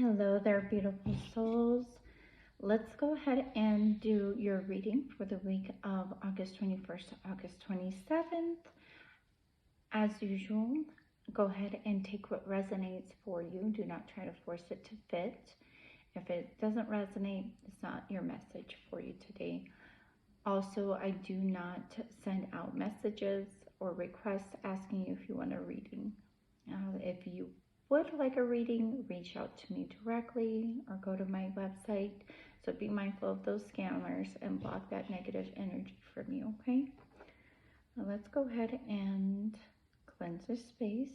Hello there, beautiful souls. Let's go ahead and do your reading for the week of August 21st to August 27th. As usual, go ahead and take what resonates for you. Do not try to force it to fit. If it doesn't resonate, it's not your message for you today. Also, I do not send out messages or requests asking you if you want a reading. If you would like a reading, reach out to me directly or go to my website. So be mindful of those scammers and block that negative energy from you, okay? Now let's go ahead and cleanse this space.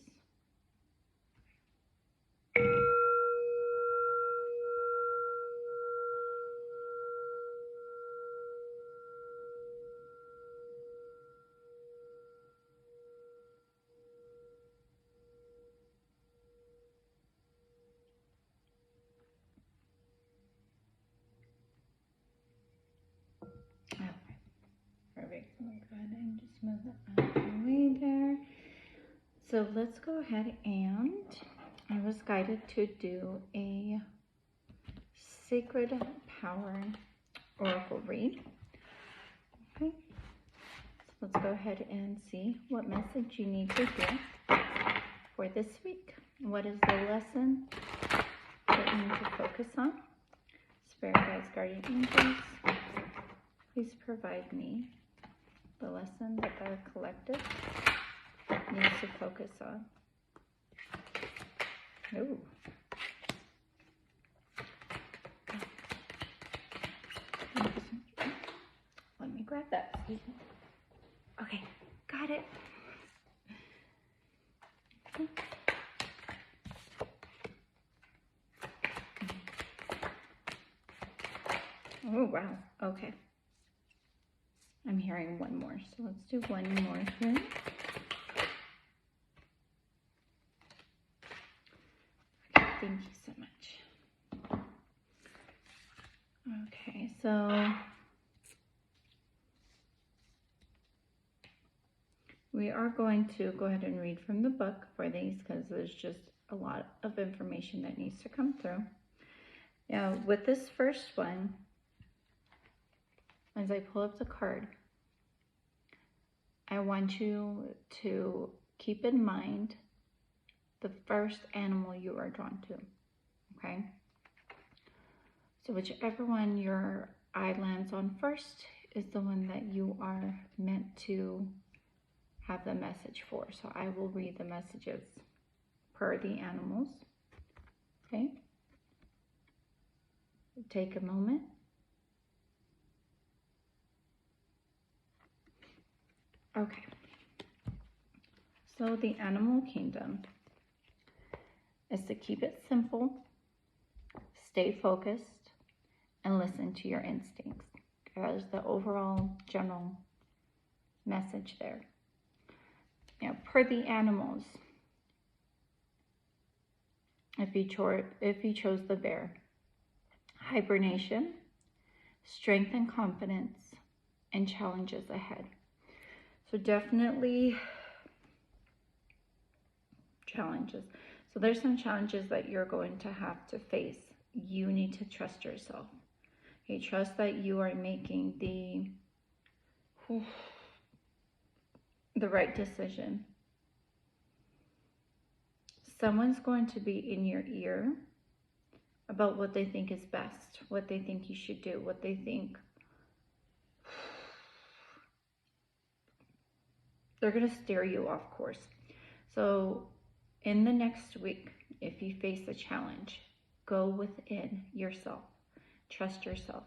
Okay, perfect. So go ahead and just move that out of the way there. So let's go ahead and I was guided to do a Sacred Power Oracle read. Okay, so let's go ahead and see what message you need to hear for this week. What is the lesson that you need to focus on? Spirit guides, guardian angels, please provide me the lesson that the collective needs to focus on. Ooh. Let me grab that. Okay, got it. Oh, wow. Okay. I'm hearing one more, so let's do one more here. Okay, thank you so much. Okay, so we are going to go ahead and read from the book for these because there's just a lot of information that needs to come through. Now, with this first one, as I pull up the card, I want you to keep in mind the first animal you are drawn to, okay? So whichever one your eye lands on first is the one that you are meant to have the message for. So I will read the messages per the animals, okay? Take a moment. Okay, so the animal kingdom is to keep it simple, stay focused, and listen to your instincts. That is the overall general message there. Now, per the animals, if you chose the bear, hibernation, strength and confidence, and challenges ahead. So definitely challenges. So there's some challenges that you're going to have to face. You need to trust yourself. Okay, trust that you are making the right decision. Someone's going to be in your ear about what they think is best, what they think you should do, what they think. They're going to steer you off course. So in the next week, if you face a challenge, go within yourself. Trust yourself.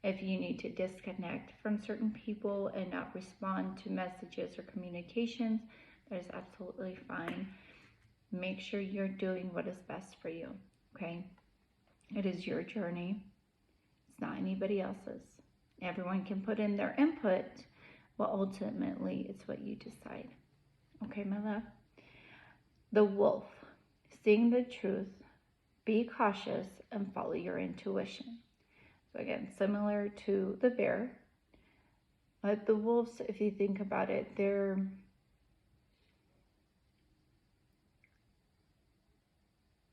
If you need to disconnect from certain people and not respond to messages or communications, that is absolutely fine. Make sure you're doing what is best for you, okay? It is your journey. It's not anybody else's. Everyone can put in their input, but ultimately it's what you decide. Okay, my love? The wolf, seeing the truth, be cautious and follow your intuition. So again, similar to the bear, but the wolves, if you think about it,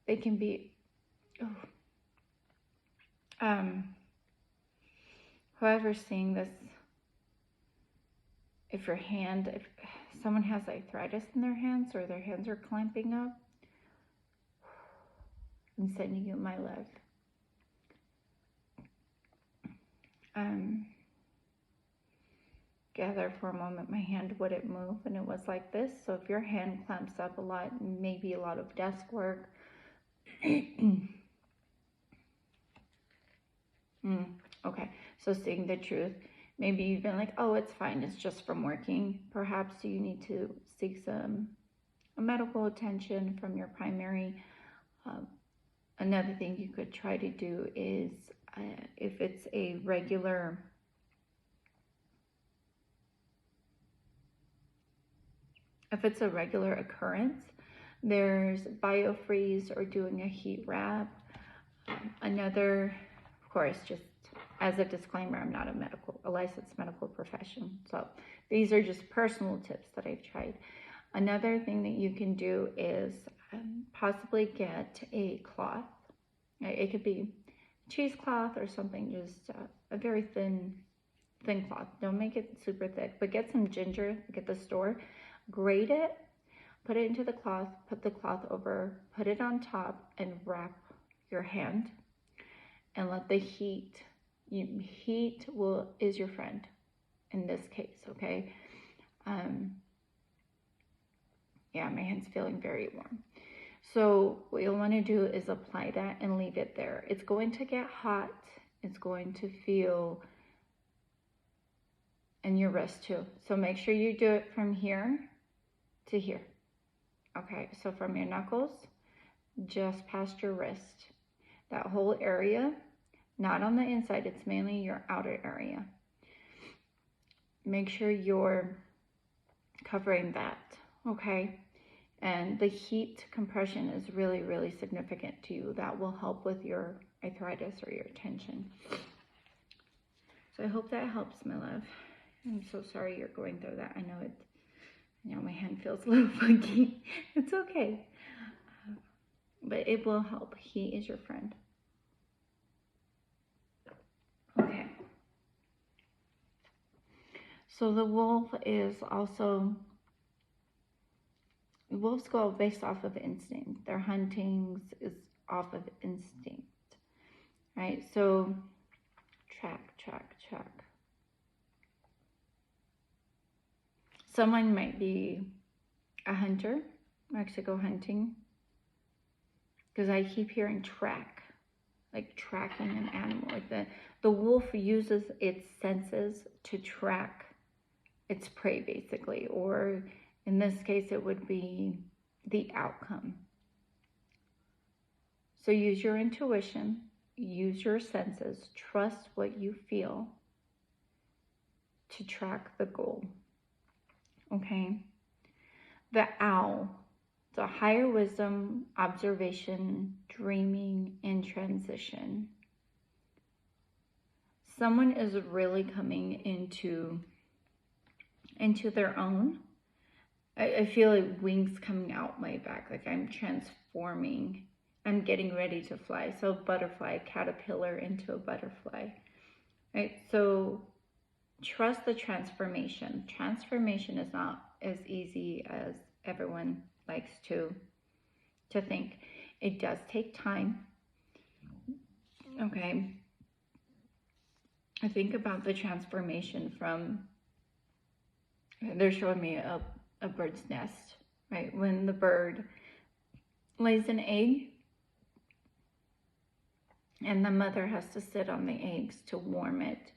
they can be Whoever's seeing this, if someone has arthritis in their hands or their hands are clamping up, I'm sending you my love. Gather for a moment, my hand wouldn't move, and it was like this. So if your hand clamps up a lot, maybe a lot of desk work. Okay, so seeing the truth, maybe you've been like, oh, it's fine, it's just from working. Perhaps you need to seek some medical attention from your primary. Another thing you could try to do is if it's a regular occurrence, there's BioFreeze or doing a heat wrap. Another, of course, just as a disclaimer, I'm not a licensed medical professional. So these are just personal tips that I've tried. Another thing that you can do is possibly get a cloth. It could be cheesecloth or something, just a very thin cloth. Don't make it super thick, but get some ginger at the store, grate it, put it into the cloth, put the cloth over, put it on top, and wrap your hand, and let the heat is your friend in this case, okay? Yeah, my hand's feeling very warm. So what you'll want to do is apply that and leave it there. It's going to get hot. It's going to feel in your wrist too. So make sure you do it from here to here. Okay, so from your knuckles, just past your wrist. That whole area, not on the inside, it's mainly your outer area. Make sure you're covering that, okay? And the heat compression is really, really significant to you. That will help with your arthritis or your tension. So I hope that helps, my love. I'm so sorry you're going through that. I know my hand feels a little funky. It's okay. But it will help. He is your friend. Okay. So the wolf is also, wolves go based off of instinct. Their hunting is off of instinct, right? So track. Someone might be a hunter, likes to go hunting, because I keep hearing track, like tracking an animal. Like the wolf uses its senses to track its prey, basically, or in this case, it would be the outcome. So use your intuition, use your senses, trust what you feel to track the goal. Okay? The owl, the higher wisdom, observation, dreaming, and transition. Someone is really coming into their own. I feel like wings coming out my back, like I'm transforming. I'm getting ready to fly. So butterfly, caterpillar into a butterfly, right? So trust the transformation. Transformation is not as easy as everyone likes to think. It does take time. Okay. I think about the transformation from, they're showing me a bird's nest, right? When the bird lays an egg and the mother has to sit on the eggs to warm it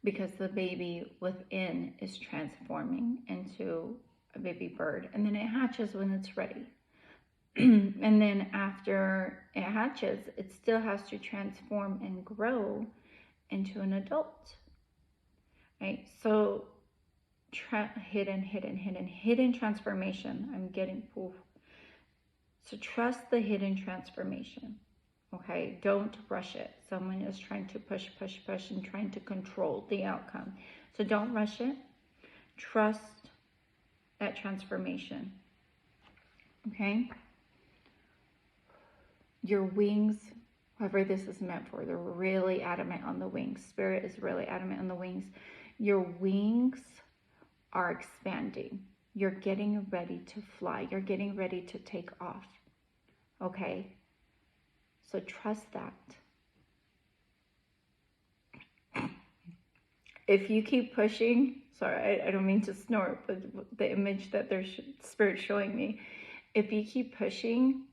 because the baby within is transforming into a baby bird, and then it hatches when it's ready. And then after it hatches, it still has to transform and grow into an adult, right? So hidden transformation. I'm getting poof. So trust the hidden transformation. Okay, don't rush it. Someone is trying to push and trying to control the outcome. So don't rush it. Trust that transformation. Okay? Your wings whoever this is meant for, they're really adamant on the wings. Spirit is really adamant on the wings. Your wings are expanding. You're getting ready to fly. You're getting ready to take off. Okay? So trust that. If you keep pushing, sorry, I don't mean to snort, but the image that their spirit showing me, if you keep pushing,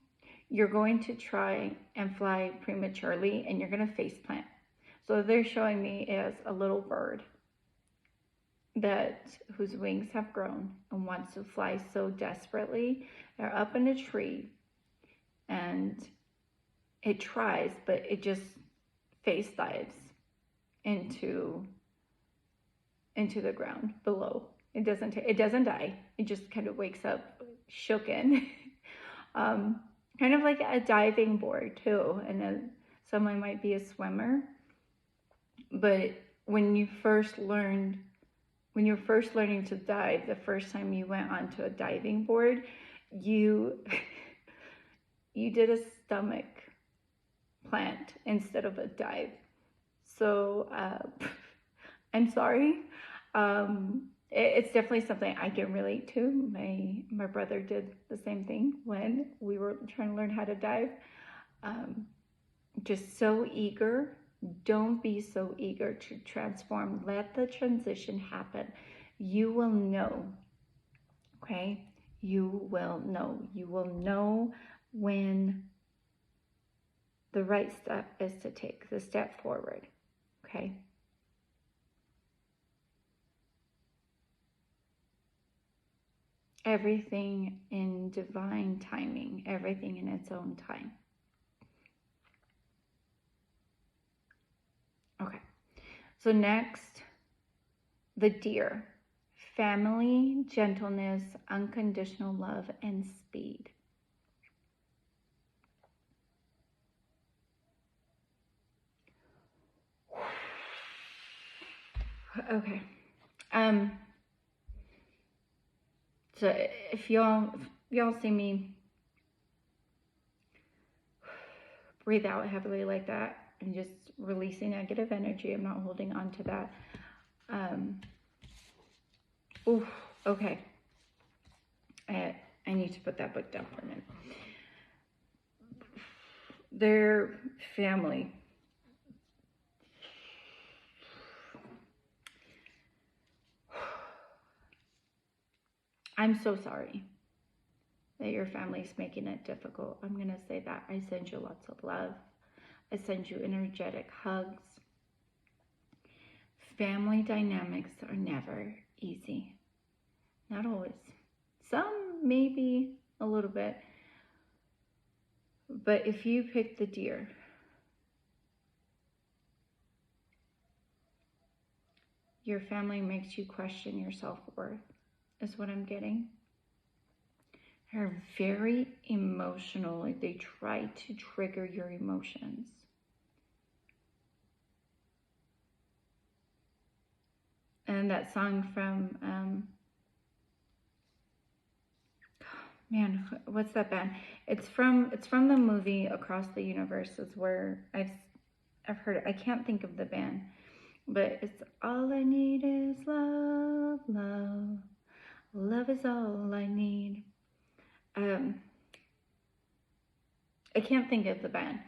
you're going to try and fly prematurely and you're going to face plant. So they're showing me as a little bird whose wings have grown and wants to fly so desperately. They're up in a tree and it tries, but it just face dives into the ground below. It doesn't die. It just kind of wakes up shooken. Kind of like a diving board too. And someone might be a swimmer, but when you're first learning to dive, the first time you went onto a diving board, you did a stomach plant instead of a dive. So I'm sorry. It's definitely something I can relate to. My brother did the same thing when we were trying to learn how to dive. Just so eager. Don't be so eager to transform. Let the transition happen. You will know. Okay? You will know. You will know when the right step is to take, the step forward. Okay? Everything in divine timing, everything in its own time. Okay, so next, the deer. Family, gentleness, unconditional love, and speed. Okay. So if y'all see me breathe out heavily like that and just releasing negative energy, I'm not holding on to that. Okay. I need to put that book down for a minute. Their family. I'm so sorry that your family's making it difficult. I'm going to say that. I send you lots of love. I send you energetic hugs. Family dynamics are never easy. Not always. Some maybe a little bit. But if you pick the deer, your family makes you question your self-worth, is what I'm getting. They're very emotional. Like they try to trigger your emotions. And that song from, man, what's that band? It's from the movie Across the Universe, is where I've heard it. I can't think of the band, but it's all I need is love, love. Love is all I need. I can't think of the band.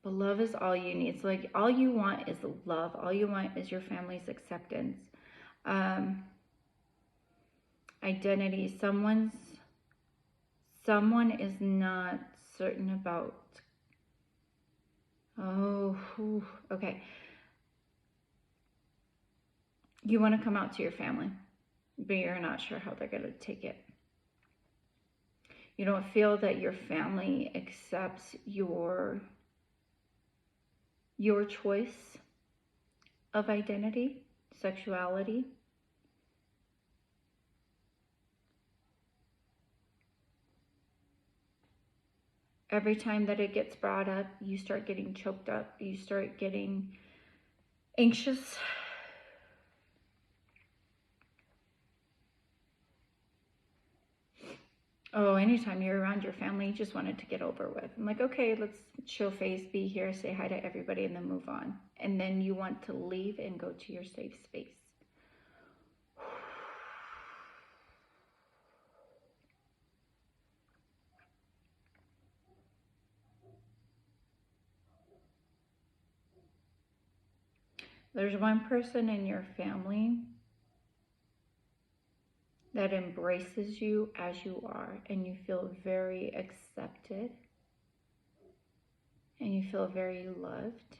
But love is all you need. So like all you want is love. All you want is your family's acceptance. Identity. Someone is not certain about. Okay. You want to come out to your family, but you're not sure how they're going to take it. You don't feel that your family accepts your choice of identity, sexuality. Every time that it gets brought up, you start getting choked up. You start getting anxious. Oh, anytime you're around your family, you just want it to get over with. I'm like, okay, let's show face, be here, say hi to everybody, and then move on. And then you want to leave and go to your safe space. There's one person in your family that embraces you as you are, and you feel very accepted, and you feel very loved.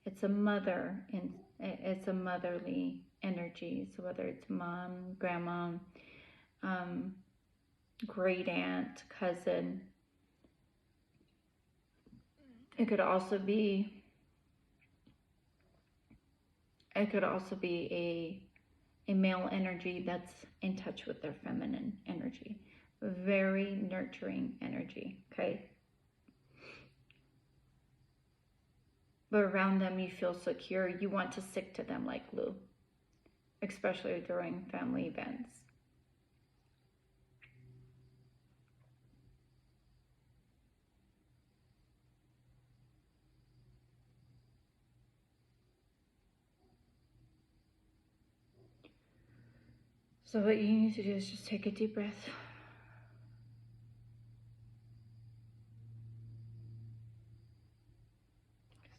It's a mother, and it's a motherly energy. So whether it's mom, grandma, great aunt, cousin, it could also be a male energy that's in touch with their feminine energy. Very nurturing energy, okay? But around them you feel secure. You want to stick to them like glue, especially during family events. So what you need to do is just take a deep breath.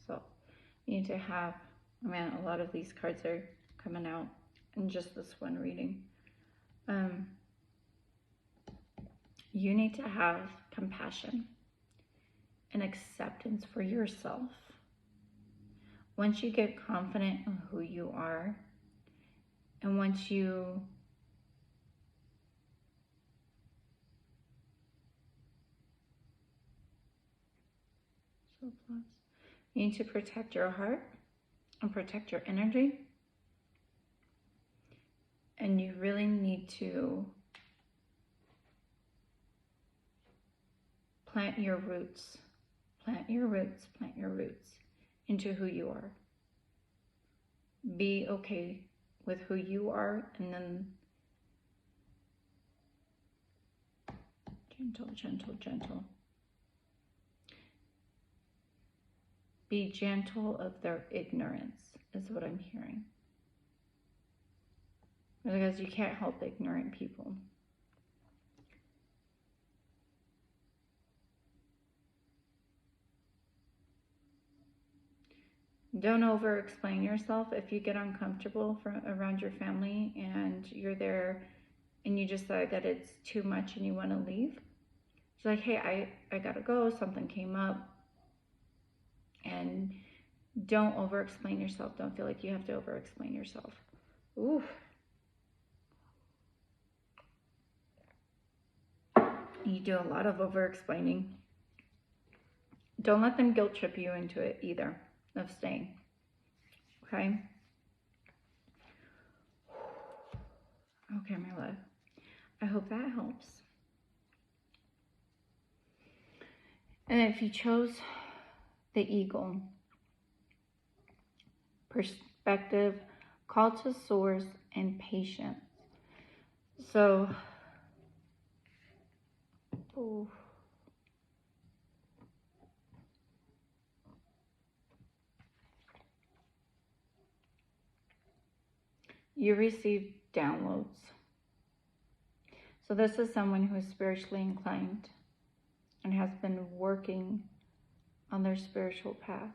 So you need to have, man, a lot of these cards are coming out in just this one reading. You need to have compassion and acceptance for yourself. Once you get confident in who you are, and once you you need to protect your heart and protect your energy. And you really need to plant your roots into who you are. Be okay with who you are, and then gentle. Be gentle of their ignorance, is what I'm hearing. Because you can't help ignorant people. Don't over explain yourself. If you get uncomfortable around your family and you're there and you decide that it's too much and you want to leave, it's like, hey, I gotta go, something came up. And don't over explain yourself. Don't feel like you have to over explain yourself. Ooh. You do a lot of over explaining. Don't let them guilt trip you into it either, of staying. Okay? Okay, my love. I hope that helps. And if you chose the eagle, perspective, call to source, and patience. So, you receive downloads. So this is someone who is spiritually inclined and has been working on their spiritual path.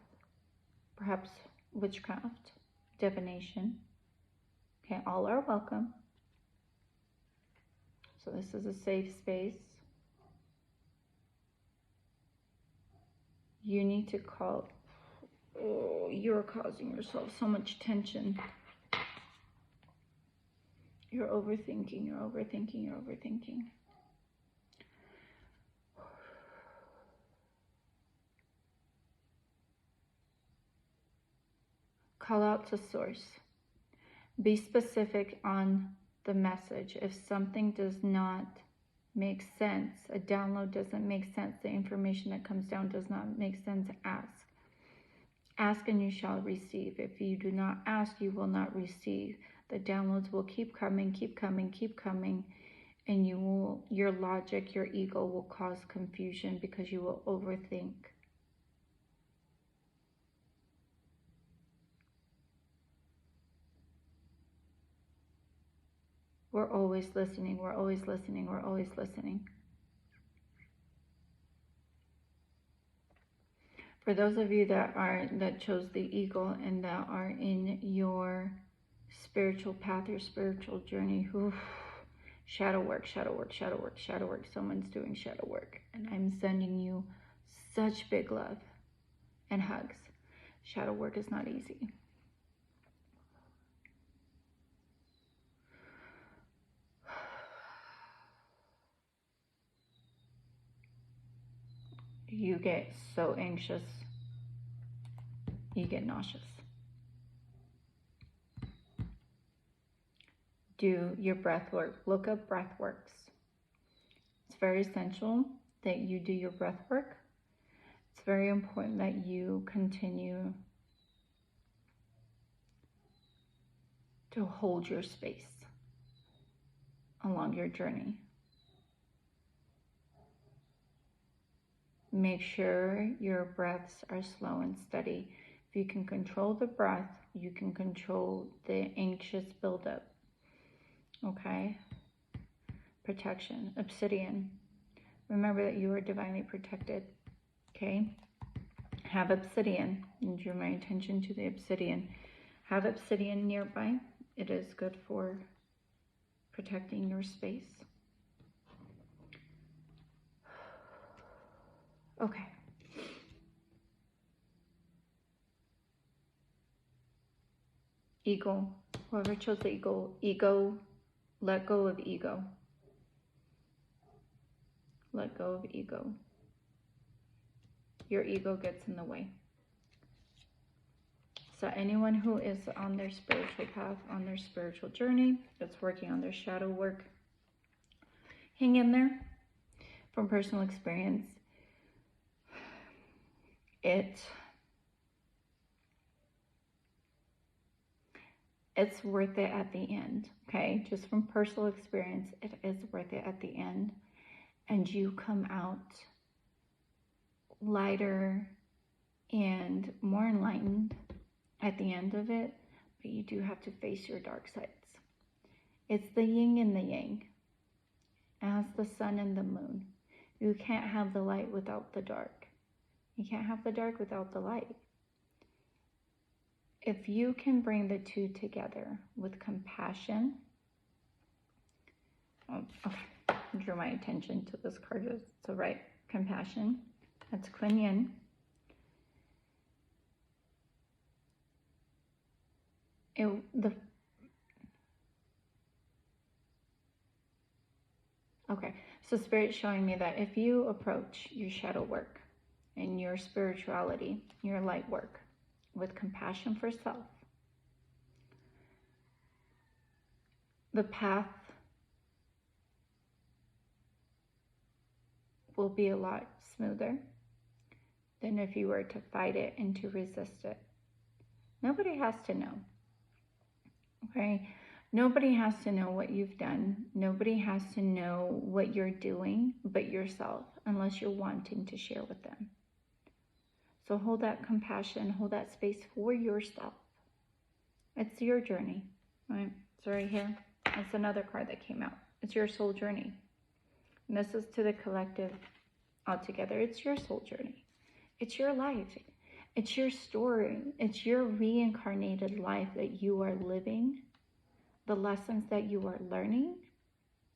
Perhaps witchcraft, divination. Okay, all are welcome. So this is a safe space. You need to call. Oh, you're causing yourself so much tension. You're overthinking. Call out to source. Be specific on the message. If something does not make sense, a download doesn't make sense, the information that comes down does not make sense, ask. Ask and you shall receive. If you do not ask, you will not receive. The downloads will keep coming. And your logic, your ego will cause confusion because you will overthink. We're always listening, we're always listening, we're always listening. For those of you that chose the eagle and that are in your spiritual path or spiritual journey, shadow work, shadow work, shadow work, shadow work. Someone's doing shadow work. And I'm sending you such big love and hugs. Shadow work is not easy. You get so anxious, you get nauseous. Do your breath work. Look up breath works. It's very essential that you do your breath work. It's very important that you continue to hold your space along your journey. Make sure your breaths are slow and steady. If you can control the breath, you can control the anxious buildup. Okay? Protection. Obsidian. Remember that you are divinely protected. Okay? Have obsidian. And draw my attention to the obsidian. Have obsidian nearby. It is good for protecting your space. Okay. Ego. Whoever chose the ego, let go of ego. Let go of ego. Your ego gets in the way. So anyone who is on their spiritual path, on their spiritual journey, that's working on their shadow work, hang in there. From personal experience, it's worth it at the end, okay? Just from personal experience, it is worth it at the end. And you come out lighter and more enlightened at the end of it, but you do have to face your dark sides. It's the yin and the yang, as the sun and the moon. You can't have the light without the dark. You can't have the dark without the light. If you can bring the two together with compassion, okay, drew my attention to this card. So right, compassion, that's Kuan Yin. Okay, so Spirit's showing me that if you approach your shadow work and your spirituality, your light work, with compassion for self, the path will be a lot smoother than if you were to fight it and to resist it. Nobody has to know, okay? Nobody has to know what you've done. Nobody has to know what you're doing but yourself, unless you're wanting to share with them. So hold that compassion, hold that space for yourself. It's your journey, right? It's right here. It's another card that came out. It's your soul journey. And this is to the collective altogether. It's your soul journey. It's your life. It's your story. It's your reincarnated life that you are living. The lessons that you are learning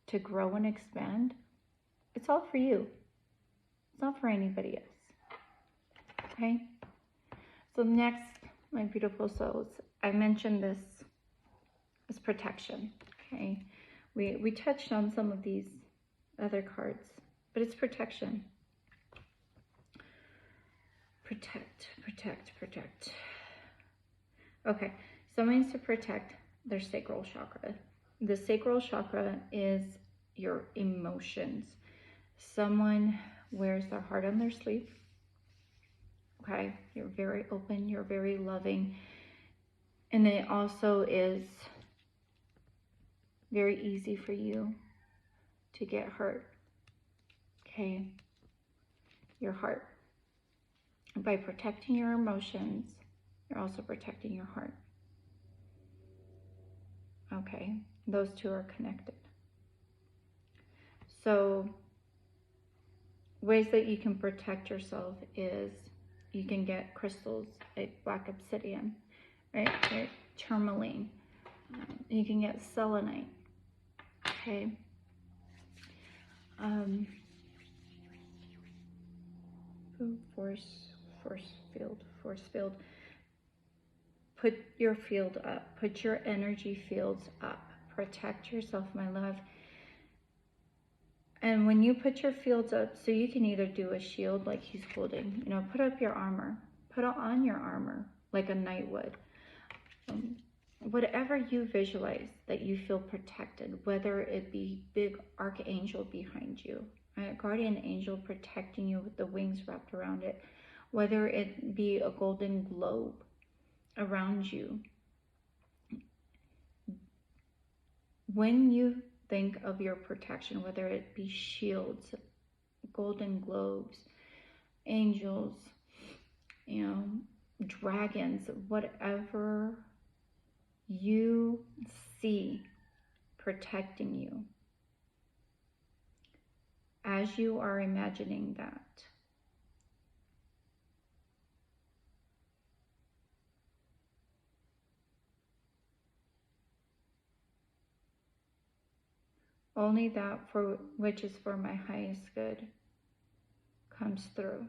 to grow and expand. It's all for you. It's not for anybody else. Okay? So next, my beautiful souls, I mentioned this as protection. Okay? We touched on some of these other cards, but it's protection. Protect, protect, protect. Okay, someone needs to protect their sacral chakra. The sacral chakra is your emotions. Someone wears their heart on their sleeve. Okay, you're very open, you're very loving. And it also is very easy for you to get hurt. Okay? Your heart. By protecting your emotions, you're also protecting your heart. Okay? Those two are connected. So, ways that you can protect yourself is you can get crystals like black obsidian, right? Or tourmaline. You can get selenite. Okay. Force field. Put your field up. Put your energy fields up. Protect yourself, my love. And when you put your fields up, so you can either do a shield like he's holding, you know, put up your armor. Put on your armor like a knight would. Whatever you visualize that you feel protected, whether it be big archangel behind you, right? Guardian angel protecting you with the wings wrapped around it, whether it be a golden globe around you. When you think of your protection, whether it be shields, golden globes, angels, you know, dragons, whatever you see protecting you, as you are imagining that, only that for which is for my highest good comes through.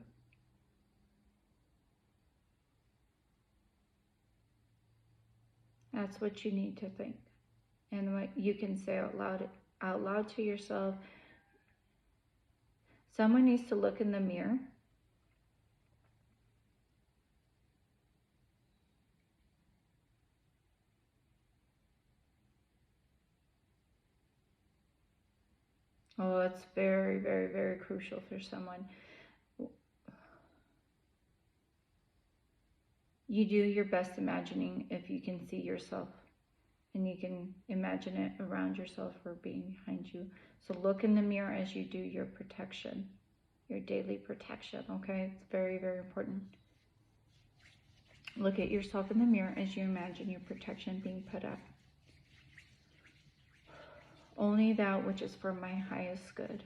That's what you need to think. And what you can say out loud to yourself. Someone needs to look in the mirror Oh, it's very, very, very crucial for someone. You do your best imagining if you can see yourself, and you can imagine it around yourself or being behind you. So look in the mirror as you do your protection, your daily protection, okay? It's very, very important. Look at yourself in the mirror as you imagine your protection being put up. Only that which is for my highest good.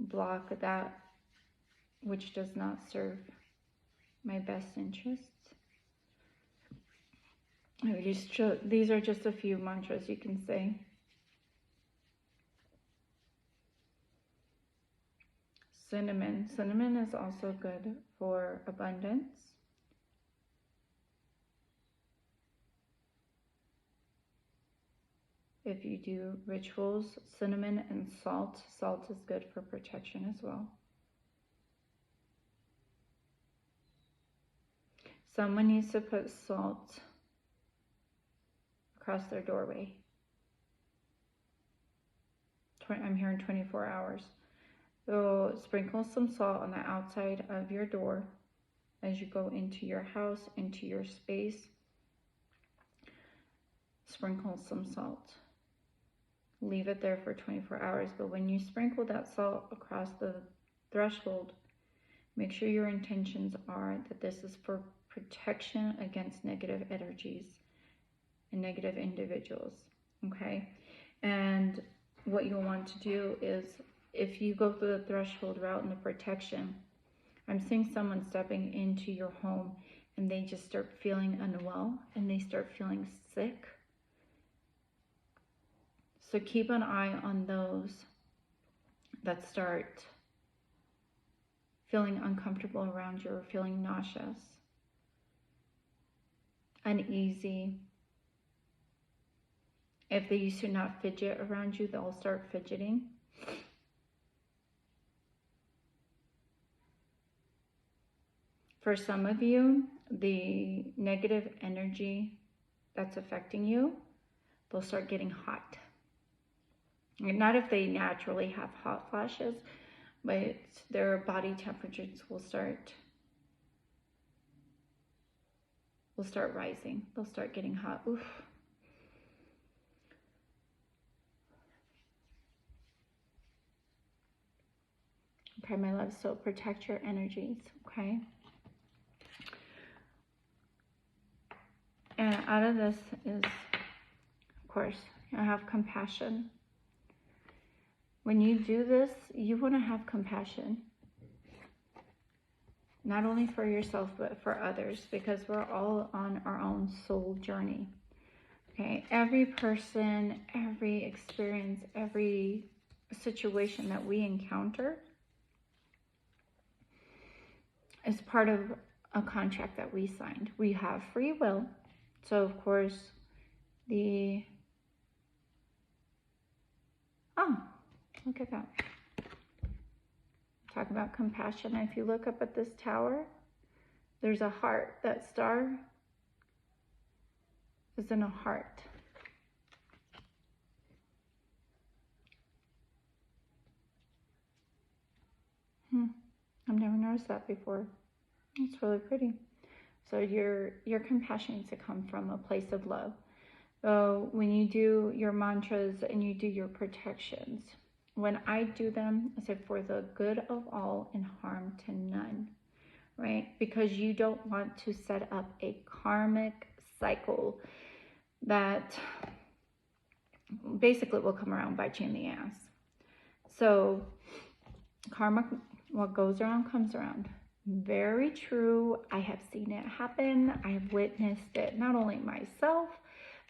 Block that which does not serve my best interests. These are just a few mantras you can say. Cinnamon. Cinnamon is also good for abundance. If you do rituals, cinnamon and salt. Salt is good for protection as well. Someone needs to put salt across their doorway. I'm here in 24 hours. So sprinkle some salt on the outside of your door as you go into your house, into your space. Sprinkle some salt. Leave it there for 24 hours. But when you sprinkle that salt across the threshold, make sure your intentions are that this is for protection against negative energies and negative individuals. Okay? And what you'll want to do is, if you go through the threshold route and the protection, I'm seeing someone stepping into your home and they just start feeling unwell and they start feeling sick. So keep an eye on those that start feeling uncomfortable around you or feeling nauseous, uneasy. If they used to not fidget around you, they'll start fidgeting. For some of you, the negative energy that's affecting you, they'll start getting hot. Not if they naturally have hot flashes, but their body temperatures will start will start rising. They'll start getting hot. Oof. Okay, my love, so protect your energies, okay? And out of this is, of course, I have compassion. When you do this, you want to have compassion. Not only for yourself, but for others, because we're all on our own soul journey. Okay, every person, every experience, every situation that we encounter is part of a contract that we signed. We have free will. So of course, oh, look at that. Talk about compassion. If you look up at this tower, there's a heart. That star is in a heart. I've never noticed that before. It's really pretty. So your compassion needs to come from a place of love. So when you do your mantras and you do your protections, when I do them, I say for the good of all and harm to none, right? Because you don't want to set up a karmic cycle that basically will come around bite you in the ass. So karma, what goes around comes around. Very true. I have seen it happen. I have witnessed it, not only myself,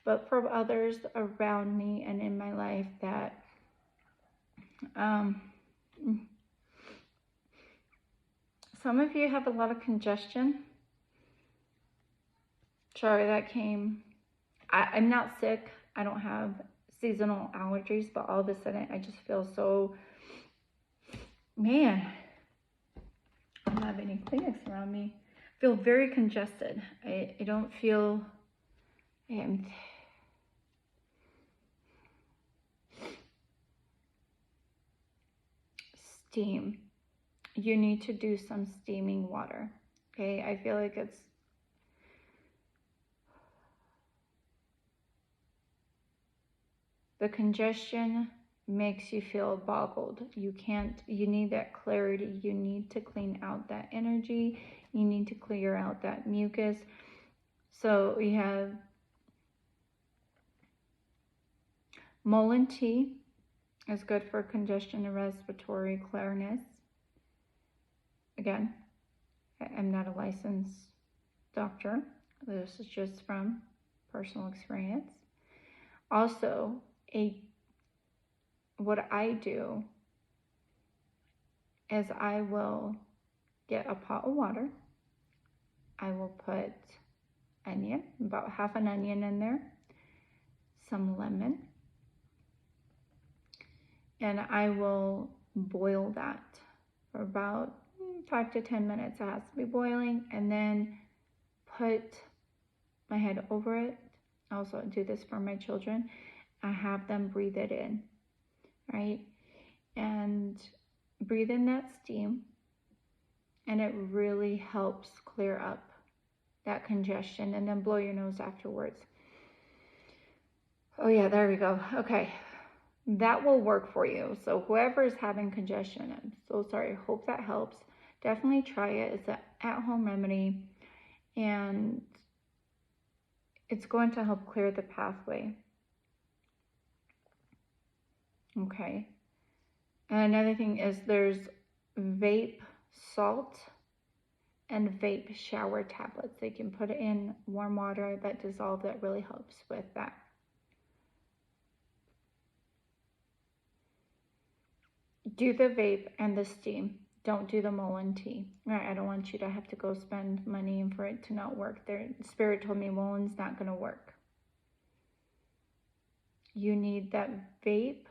but from others around me and in my life that some of you have a lot of congestion. Sorry, that came. I'm not sick. I don't have seasonal allergies, but all of a sudden I just feel so, man, I don't have any Kleenex around me. I feel very congested. I don't feel, steam. You need to do some steaming water. Okay, I feel like it's the congestion makes you feel boggled. You need that clarity. You need to clean out that energy. You need to clear out that mucus. So we have mullein tea is good for congestion and respiratory clearness. Again, I'm not a licensed doctor. This is just from personal experience. Also, what I do is I will get a pot of water. I will put onion, about half an onion in there, some lemon, and I will boil that for about 5 to 10 minutes. It has to be boiling, and then put my head over it. I also do this for my children. I have them breathe it in, right? And breathe in that steam, and it really helps clear up that congestion, and then blow your nose afterwards. Oh yeah, there we go. Okay, that will work for you. So whoever is having congestion, I'm so sorry, hope that helps. Definitely try it. It's an at-home remedy, and it's going to help clear the pathway. Okay, and another thing is there's vape salt and vape shower tablets. They can put it in warm water that dissolve. That really helps with that. Do the vape and the steam. Don't do the mullein tea. Right, I don't want you to have to go spend money for it to not work. Their spirit told me mullein's not going to work. You need that vape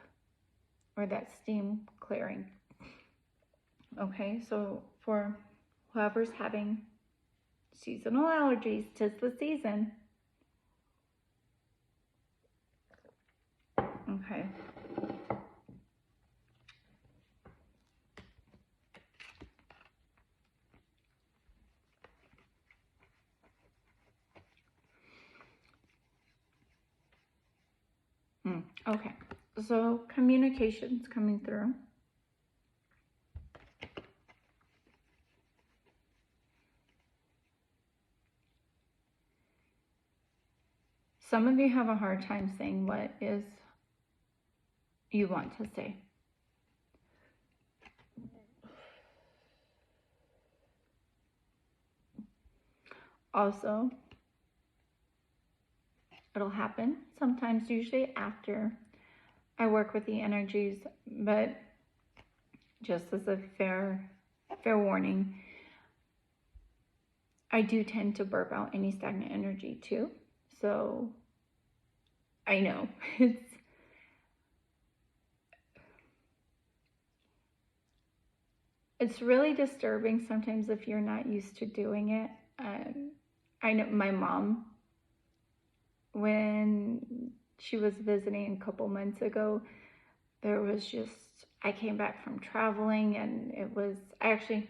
or that steam clearing. Okay, so for whoever's having seasonal allergies, 'tis the season. Okay. Okay, so communication's coming through. Some of you have a hard time saying what is you want to say. Also, it'll happen sometimes, usually after I work with the energies, but just as a fair warning, I do tend to burp out any stagnant energy too. So I know it's really disturbing sometimes if you're not used to doing it. I know my mom, when she was visiting a couple months ago, there was just, I came back from traveling and I actually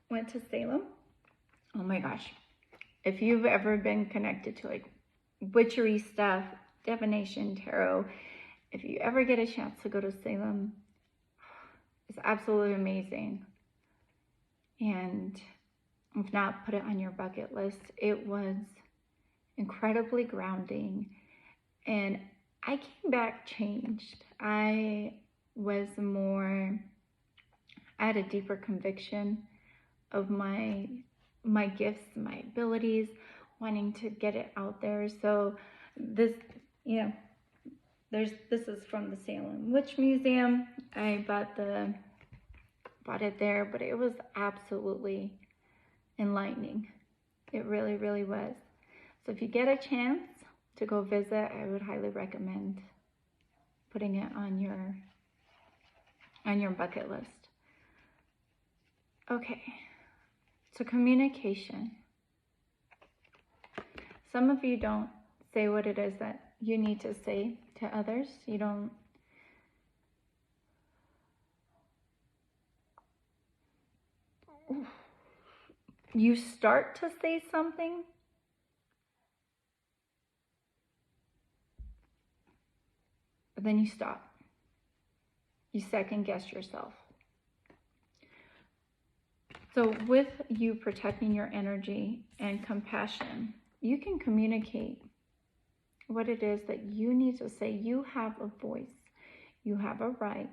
went to Salem. Oh my gosh. If you've ever been connected to like witchery stuff, divination, tarot, if you ever get a chance to go to Salem, it's absolutely amazing. And if not, put it on your bucket list. It was incredibly grounding. And I came back changed. I had a deeper conviction of my gifts, my abilities, wanting to get it out there. So this, this is from the Salem Witch Museum. I bought it there, but it was absolutely enlightening. It really, really was. So if you get a chance to go visit, I would highly recommend putting it on your bucket list. Okay, so communication. Some of you don't say what it is that you need to say to others. You start to say something, but then you stop. You second guess yourself. So with you protecting your energy and compassion, you can communicate what it is that you need to say. You have a voice. You have a right.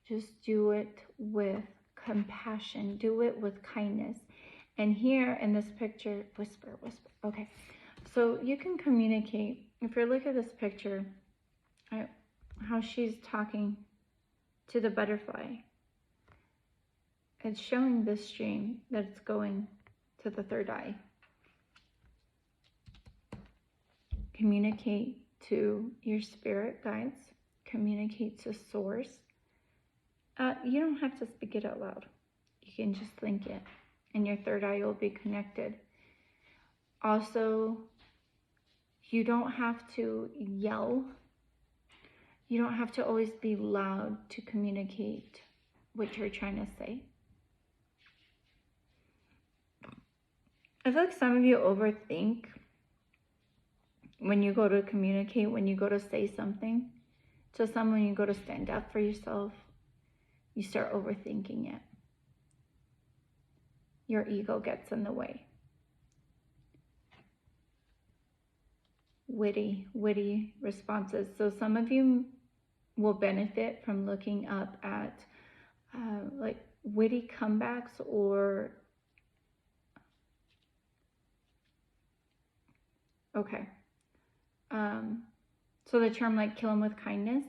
Just do it with compassion. Do it with kindness. And here in this picture, whisper, whisper. Okay. So you can communicate. If you look at this picture, how she's talking to the butterfly, it's showing this stream that it's going to the third eye. Communicate to your spirit guides. Communicate to source. You don't have to speak it out loud. You can just think it, and your third eye will be connected. Also, you don't have to yell. You don't have to always be loud to communicate what you're trying to say. I feel like some of you overthink when you go to communicate, when you go to say something to someone, you go to stand up for yourself, you start overthinking it. Your ego gets in the way. Witty responses. So some of you will benefit from looking up at like witty comebacks or okay. So the term like kill them with kindness.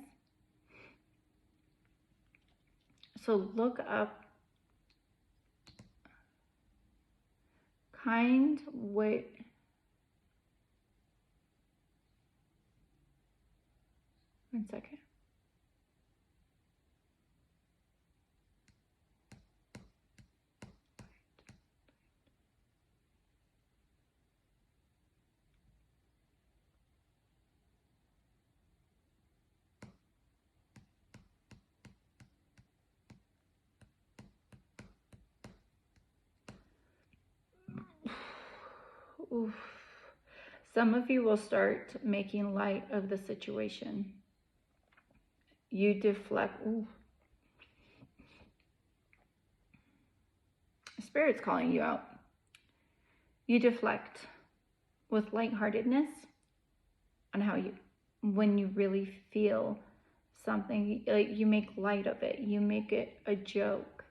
So look up kind wit. One second. Oof. Some of you will start making light of the situation. You deflect. Ooh. Spirit's calling you out. You deflect with lightheartedness on how you, when you really feel something, like you make light of it. You make it a joke.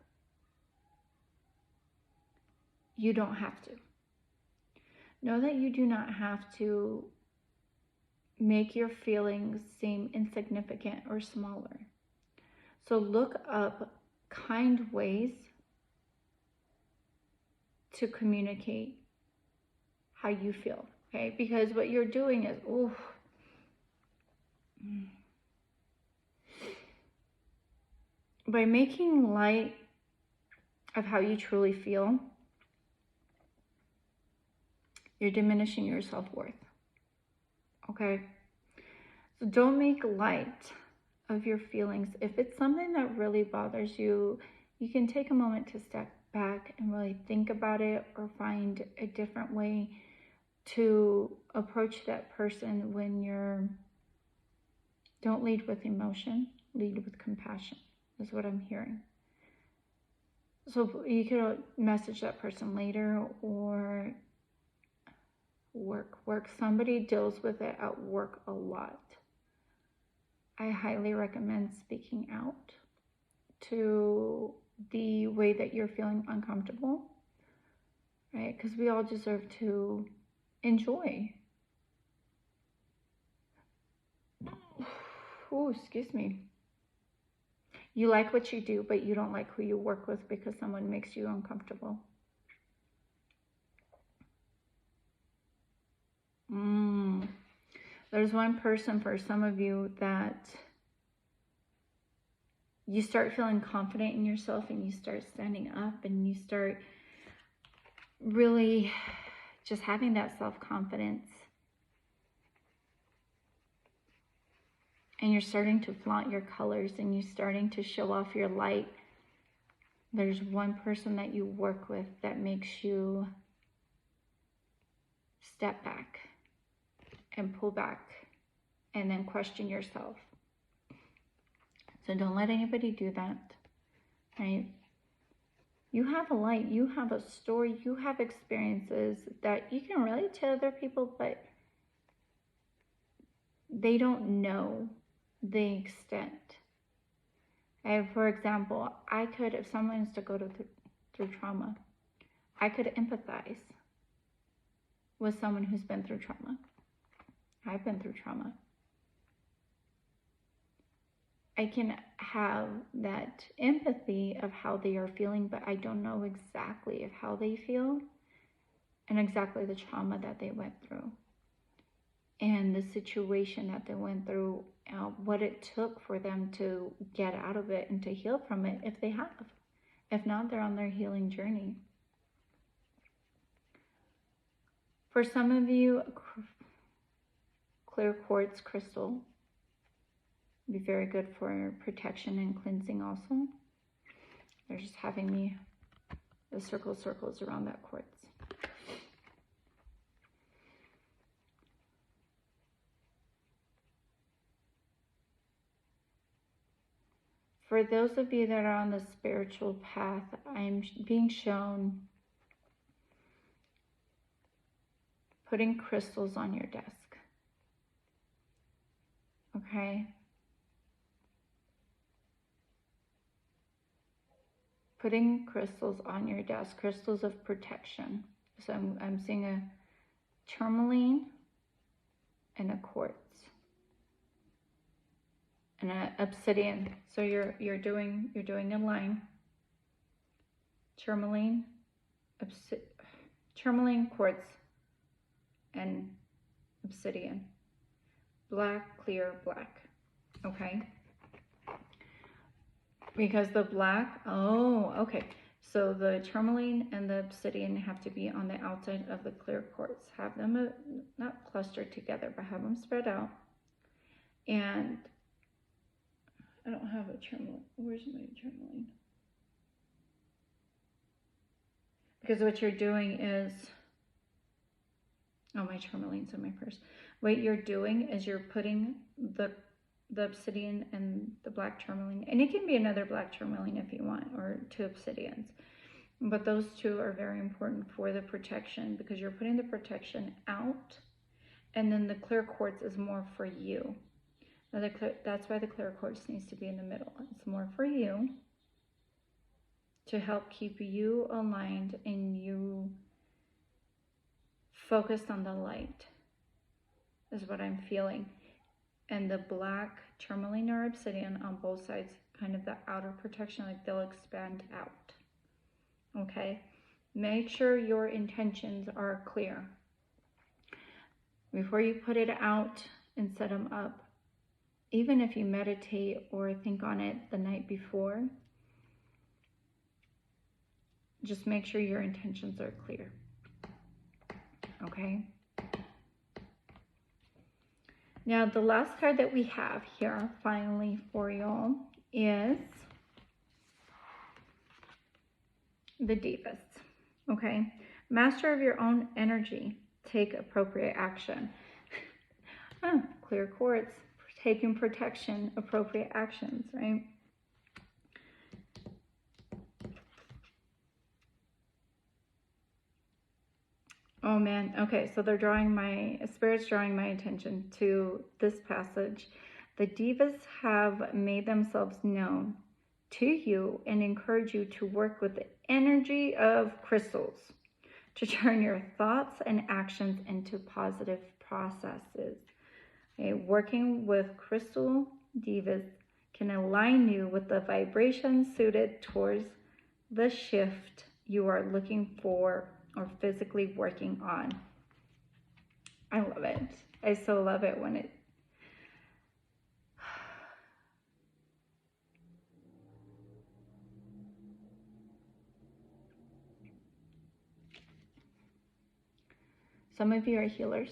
You don't have to. Know that you do not have to make your feelings seem insignificant or smaller. So look up kind ways to communicate how you feel, okay? Because what you're doing is, ooh, by making light of how you truly feel, you're diminishing your self-worth, okay? So don't make light of your feelings. If it's something that really bothers you, you can take a moment to step back and really think about it, or find a different way to approach that person when you're, don't lead with emotion, lead with compassion, is what I'm hearing. So you could message that person later, or work. Somebody deals with it at work a lot. I highly recommend speaking out to the way that you're feeling uncomfortable, right? Because we all deserve to enjoy. Oh, excuse me. You like what you do, but you don't like who you work with because someone makes you uncomfortable. There's one person for some of you that you start feeling confident in yourself, and you start standing up, and you start really just having that self-confidence. And you're starting to flaunt your colors, and you're starting to show off your light. There's one person that you work with that makes you step back and pull back and then question yourself. So don't let anybody do that, right? You have a light, you have a story, you have experiences that you can relate to other people, but they don't know the extent. For example, I could, if someone is to go through trauma, I could empathize with someone who's been through trauma. I've been through trauma. I can have that empathy of how they are feeling, but I don't know exactly of how they feel and exactly the trauma that they went through and the situation that they went through, what it took for them to get out of it and to heal from it, if they have. If not, they're on their healing journey. For some of you, clear quartz crystal be very good for protection and cleansing also. They're just having me the circles around that quartz. For those of you that are on the spiritual path, I'm being shown putting crystals on your desk. Okay? Putting crystals on your desk, crystals of protection. So I'm seeing a tourmaline and a quartz and an obsidian. So you're doing a line. Tourmaline, quartz, and obsidian. Black, clear, black. Okay. Because the black, okay. So the tourmaline and the obsidian have to be on the outside of the clear quartz. Have them not clustered together, but have them spread out. And I don't have a tourmaline. Where's my tourmaline? Because what you're doing is, my tourmaline's in my purse. What you're doing is you're putting the obsidian and the black tourmaline. And it can be another black tourmaline if you want, or 2 obsidians. But those 2 are very important for the protection, because you're putting the protection out, and then the clear quartz is more for you. Now that's why the clear quartz needs to be in the middle. It's more for you, to help keep you aligned and you focused on the light, is what I'm feeling. And the black tourmaline or obsidian on both sides, kind of the outer protection, like they'll expand out. Okay, make sure your intentions are clear before you put it out and set them up. Even if you meditate or think on it the night before, just make sure your intentions are clear. Okay. Now, the last card that we have here, finally, for y'all, is the Divas. Okay. Master of your own energy. Take appropriate action. Oh, clear quartz. Taking protection, appropriate actions, right? Oh man, okay, so they're Spirit's drawing my attention to this passage. The Divas have made themselves known to you and encourage you to work with the energy of crystals to turn your thoughts and actions into positive processes. Okay, working with crystal divas can align you with the vibration suited towards the shift you are looking for or physically working on. I love it. I so love it when it... Some of you are healers.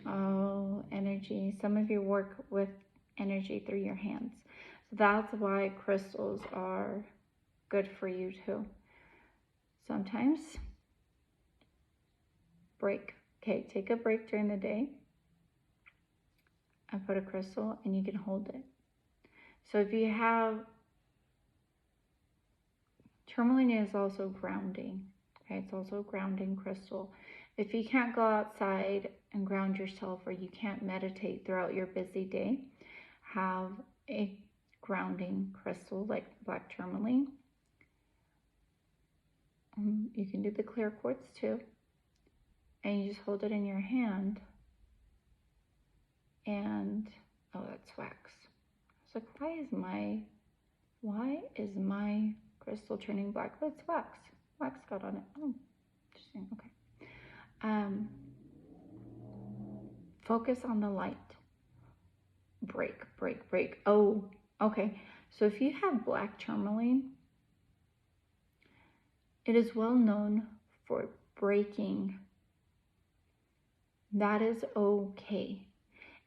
Oh, energy. Some of you work with energy through your hands. So that's why crystals are good for you too. Sometimes break. Okay, take a break during the day and put a crystal and you can hold it. So if you have... Tourmaline is also grounding. Okay, it's also a grounding crystal. If you can't go outside and ground yourself, or you can't meditate throughout your busy day, have a grounding crystal like black tourmaline. You can do the clear quartz too. And you just hold it in your hand. And, oh, that's wax. I was like, why is my crystal turning black? That's wax. Wax got on it. Oh, interesting. Okay. Focus on the light. Break, break, break. Oh, okay. So if you have black tourmaline, it is well known for breaking. That is okay.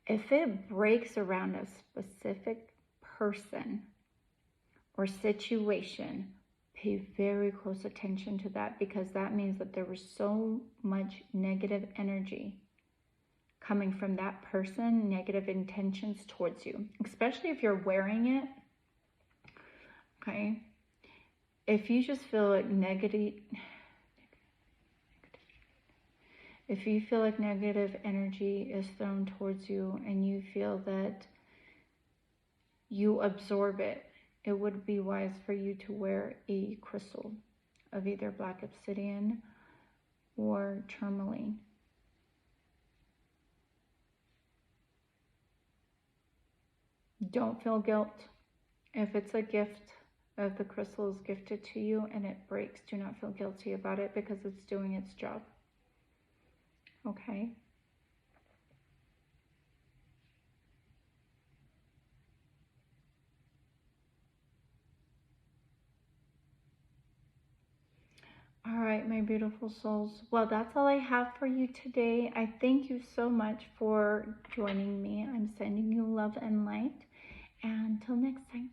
If it breaks around a specific person or situation, pay very close attention to that, because that means that there was so much negative energy coming from that person, negative intentions towards you, especially if you're wearing it. Okay. If you just feel like if you feel like negative energy is thrown towards you and you feel that you absorb it, it would be wise for you to wear a crystal of either black obsidian or tourmaline. Don't feel guilt. If it's a gift, if the crystal is gifted to you and it breaks, do not feel guilty about it, because it's doing its job. Okay? All right, my beautiful souls. Well, that's all I have for you today. I thank you so much for joining me. I'm sending you love and light. And until next time.